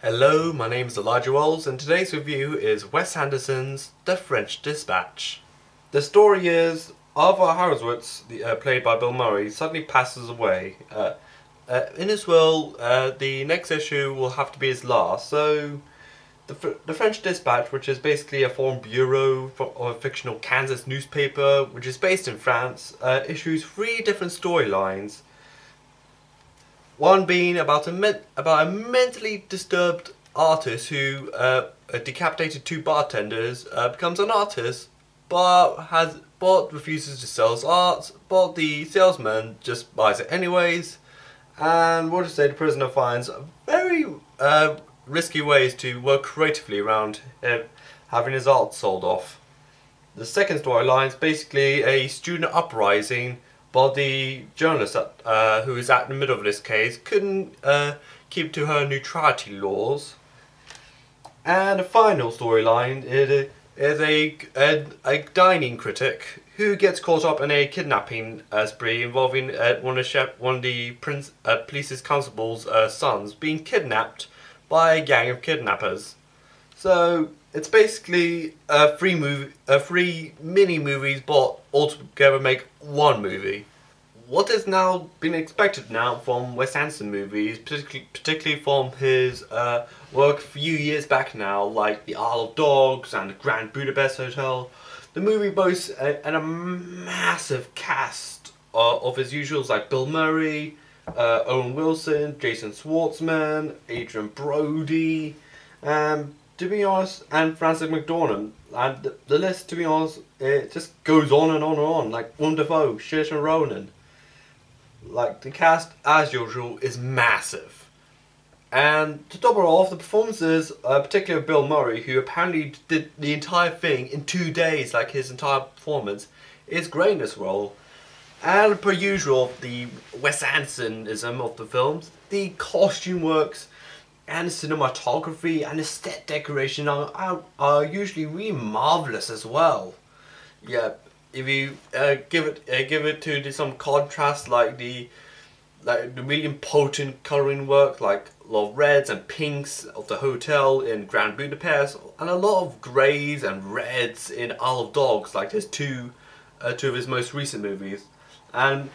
Hello, my name is Elijah Wells, and today's review is Wes Anderson's The French Dispatch. The story is Arthur Harriswitz, played by Bill Murray, suddenly passes away. In his will, the next issue will have to be his last, so the French Dispatch, which is basically a foreign bureau of a fictional Kansas newspaper, which is based in France, issues 3 different storylines. One being about a mentally disturbed artist who decapitated 2 bartenders, becomes an artist, but refuses to sell his art, but the salesman just buys it anyways, and we'll just say the prisoner finds very risky ways to work creatively around having his art sold off. The second storyline is basically a student uprising, but the journalist who is at the middle of this case couldn't keep to her neutrality laws. And the final storyline is a dining critic who gets caught up in a kidnapping spree involving one of the police's constable's sons being kidnapped by a gang of kidnappers. So it's basically three mini movies, but altogether make one movie. What has now been expected now from Wes Anderson movies, particularly from his work a few years back now, like The Isle of Dogs and The Grand Budapest Hotel. The movie boasts a massive cast of his usuals like Bill Murray, Owen Wilson, Jason Schwartzman, Adrian Brody, to be honest, and Frances McDormand, and the list, to be honest, it just goes on and on and on, like Willem Dafoe, Saoirse Ronan. Like, the cast, as usual, is massive. And to top it off, the performances, particularly of Bill Murray, who apparently did the entire thing in 2 days, like his entire performance, is great in this role. And per usual, the Wes Andersonism of the films, the costume works, and the cinematography and the set decoration are usually really marvelous as well. Yeah, if you give it to some contrast, like the really important colouring work, like a lot of reds and pinks of the hotel in Grand Budapest, and a lot of greys and reds in Isle of Dogs, like there's two of his most recent movies. And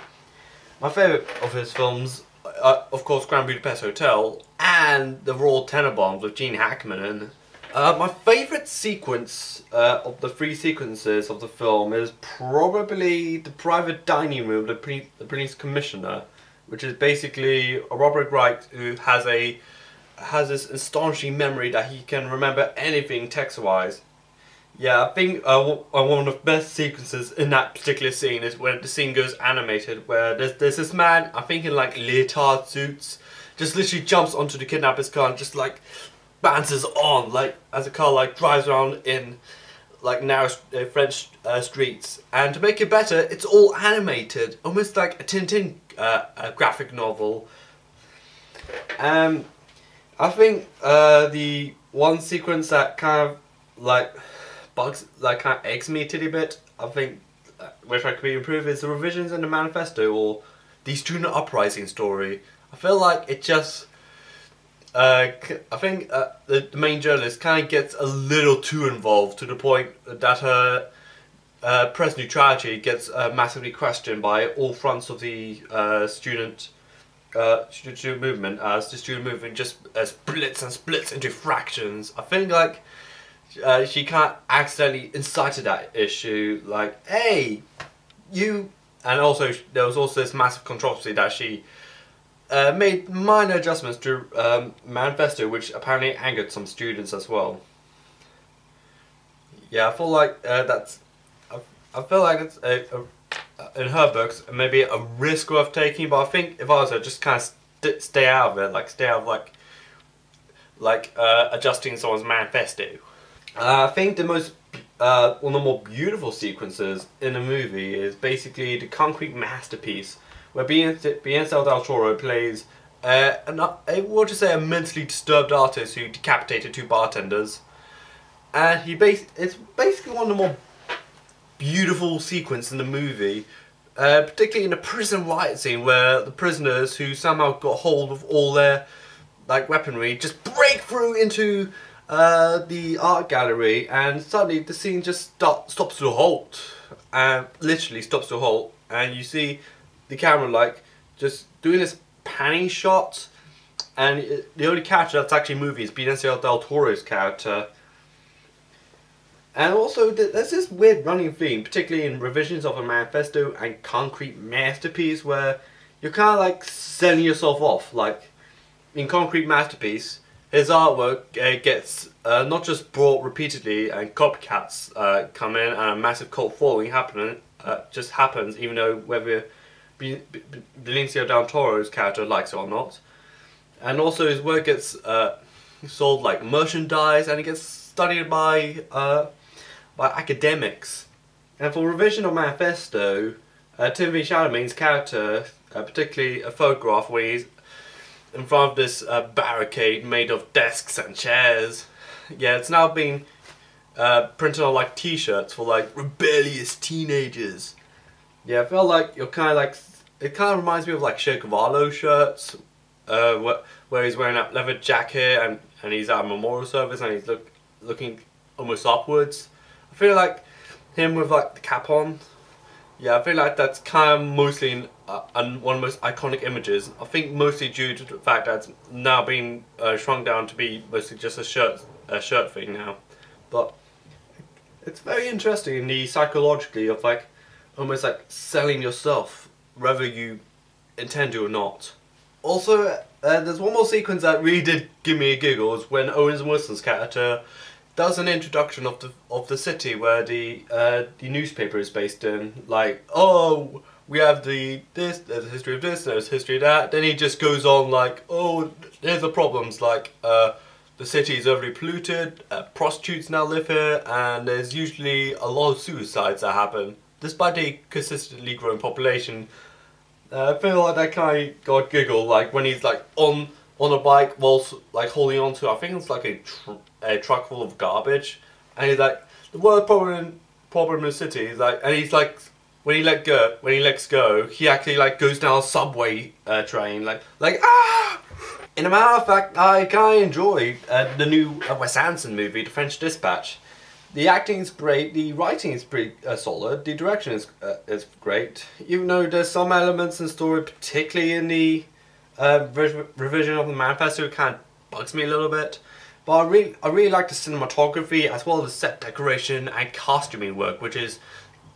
my favourite of his films, of course, Grand Budapest Hotel and the Royal Tenenbaums with Gene Hackman. And my favourite sequence of the 3 sequences of the film is probably the private dining room of the police commissioner, which is basically a Robert Wright who has this astonishing memory that he can remember anything text-wise. Yeah, I think one of the best sequences in that particular scene is when the scene goes animated, where there's this man, I think in like leotard suits, just literally jumps onto the kidnapper's car and just like bounces on, like as the car like drives around in like narrow French streets. And to make it better, it's all animated, almost like a Tintin graphic novel. I think the one sequence that kind of like kind of eggs me a titty bit, I think, which I could be improved, is the revisions in the manifesto or the student uprising story. I feel like it just, I think the main journalist kind of gets a little too involved, to the point that her press neutrality gets massively questioned by all fronts of the student movement, as the student movement just splits and splits into fractions. I think like she kind of accidentally incited that issue, like, hey, you... And also, there was also this massive controversy that she made minor adjustments to manifesto, which apparently angered some students as well. Yeah, I feel like I feel like it's in her books maybe a risk worth taking, but I think if I was her, just kind of stay out of it, like stay out of like adjusting someone's manifesto. I think the most one of the more beautiful sequences in the movie is basically the concrete masterpiece where Benicio del Toro plays we'll just say a mentally disturbed artist who decapitated 2 bartenders, and it's basically one of the more beautiful sequences in the movie, particularly in the prison riot scene, where the prisoners who somehow got hold of all their like weaponry just break through into the art gallery, and suddenly the scene just stops to a halt, and literally stops to a halt, and you see the camera like just doing this panning shot, and the only character that's actually moving is Benicio del Toro's character. And also there's this weird running theme, particularly in revisions of a manifesto and Concrete Masterpiece, where you're kind of like selling yourself off. Like in Concrete Masterpiece, his artwork gets not just brought repeatedly, and copycats come in, and a massive cult following just happens, even though whether Benicio del Toro's character likes it or not. And also his work gets sold like merchandise, and it gets studied by academics. And for revision of Manifesto, Timothée Chalamet's character, particularly a photograph where he's in front of this barricade made of desks and chairs. Yeah, it's now being printed on like t-shirts for like rebellious teenagers. Yeah, I felt like you're kind of like, it kind of reminds me of like Che Guevara shirts, where he's wearing that leather jacket, and he's at a memorial service, and he's looking almost upwards. I feel like him with like the cap on. Yeah, I feel like that's kind of mostly one of the most iconic images. I think mostly due to the fact that it's now being shrunk down to be mostly just a shirt thing now. But it's very interesting, the psychologically of like almost like selling yourself, whether you intend to or not. Also, there's one more sequence that really did give me a giggle, is when Owen Wilson's character does an introduction of the city where the newspaper is based in. Like, oh, we have there's a history of this, there's a history of that. Then he just goes on like, oh, there's the problems, like the city is overly polluted, prostitutes now live here, and there's usually a lot of suicides that happen, despite a consistently growing population. I feel like that kind of got giggle, like when he's like on a bike whilst like holding on to, I think it's like a truck full of garbage, and he's like, the world problem in the city is like, and he's like, when he lets go, he actually like goes down a subway train, like ah. In a matter of fact, I kind of enjoyed the new Wes Anderson movie, The French Dispatch. The acting is great, the writing is pretty solid, the direction is great, even though there's some elements in the story, particularly in the revision of the manifesto, kind of bugs me a little bit. But I really like the cinematography, as well as the set decoration and costuming work, which is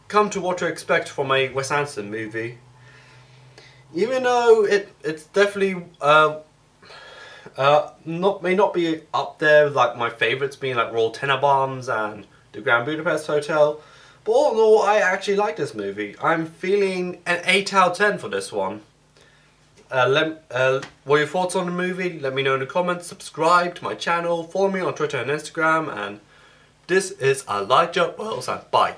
come to what to expect from a Wes Anderson movie. Even though it's definitely may not be up there with like my favourites being like Royal Tenenbaums and The Grand Budapest Hotel, but all in all, I actually like this movie. I'm feeling an 8 out of 10 for this one. What are your thoughts on the movie? Let me know in the comments. Subscribe to my channel, follow me on Twitter and Instagram, and this is Elijah Wells, and bye.